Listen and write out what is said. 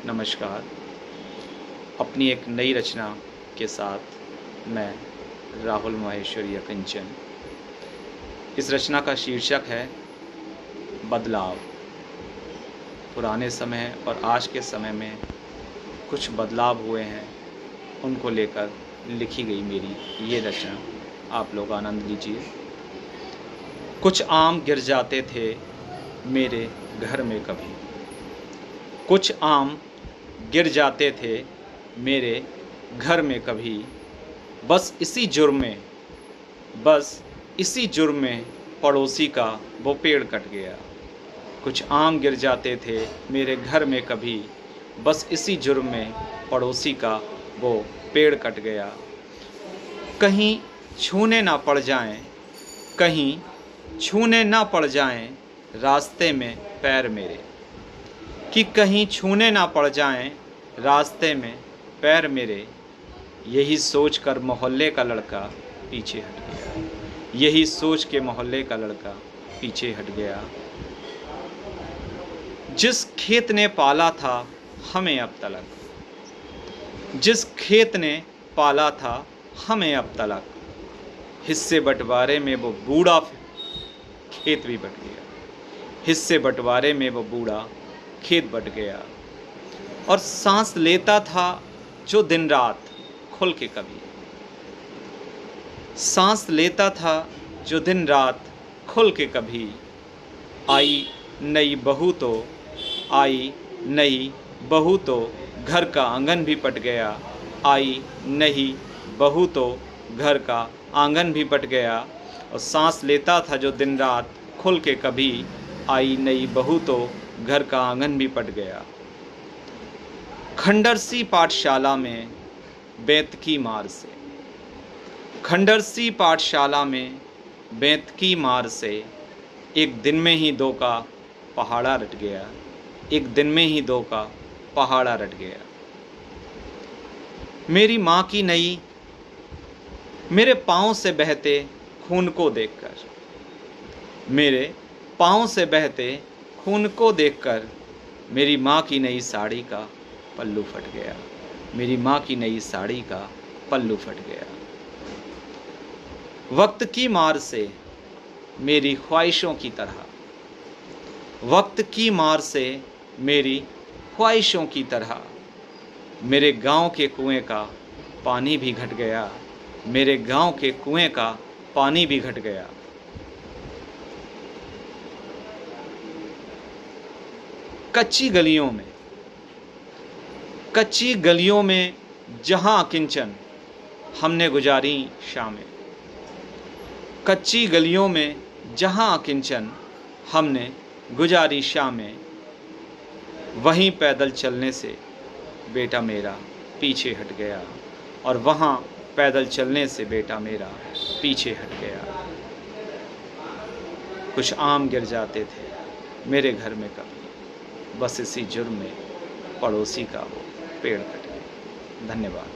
नमस्कार। अपनी एक नई रचना के साथ मैं राहुल माहेश्वरी कंचन। इस रचना का शीर्षक है बदलाव। पुराने समय और आज के समय में कुछ बदलाव हुए हैं, उनको लेकर लिखी गई मेरी ये रचना। आप लोग आनंद लीजिए। कुछ आम गिर जाते थे मेरे घर में कभी, कुछ आम गिर जाते थे मेरे घर में कभी, बस इसी जुर्म में पड़ोसी का वो पेड़ कट गया। कुछ आम गिर जाते थे मेरे घर में कभी, बस इसी जुर्म में पड़ोसी का वो पेड़ कट गया। कहीं छूने ना पड़ जाएं, कहीं छूने ना पड़ जाएं रास्ते में पैर मेरे, कि कहीं छूने ना पड़ जाएं रास्ते में पैर मेरे। यही सोच कर मोहल्ले का लड़का पीछे हट गया, यही सोच के मोहल्ले का लड़का पीछे हट गया। जिस खेत ने पाला था हमें अब तलक, जिस खेत ने पाला था हमें अब तलक, हिस्से बंटवारे में वो बूढ़ा खेत भी बट गया, हिस्से बंटवारे में वो बूढ़ा खेत बट गया। और सांस लेता था जो दिन रात खुल के कभी, सांस लेता था जो दिन रात खुल के कभी। आई नई बहू तो, आई नई बहू तो घर का आंगन भी पट गया, आई नई बहू तो घर का आंगन भी पट गया। और सांस लेता था जो दिन रात खुल के कभी, आई नई बहू तो घर का आंगन भी पट गया। खंडर सी पाठशाला में बेंत की मार से, खंडर सी पाठशाला में बेंत की मार से, एक दिन में ही दो का पहाड़ा रट गया, एक दिन में ही दो का पहाड़ा रट गया। मेरी माँ की नई मेरे पाँव से बहते खून को देखकर, मेरे पाँव से बहते खून को देखकर, मेरी माँ की नई साड़ी का पल्लू फट गया, मेरी माँ की नई साड़ी का पल्लू फट गया। वक्त की मार से मेरी ख्वाहिशों की तरह, वक्त की मार से मेरी ख्वाहिशों की तरह, मेरे गांव के कुएं का पानी भी घट गया, मेरे गांव के कुएं का पानी भी घट गया। कच्ची गलियों में जहां अकिंचन हमने गुजारी शामें, कच्ची गलियों में जहां अकिंचन हमने गुजारी शामें, वहीं पैदल चलने से बेटा मेरा पीछे हट गया, और वहां पैदल चलने से बेटा मेरा पीछे हट गया। कुछ आम गिर जाते थे मेरे घर में कभी, बस इसी जुर्म में पड़ोसी का वो पेड़ कट गया। धन्यवाद।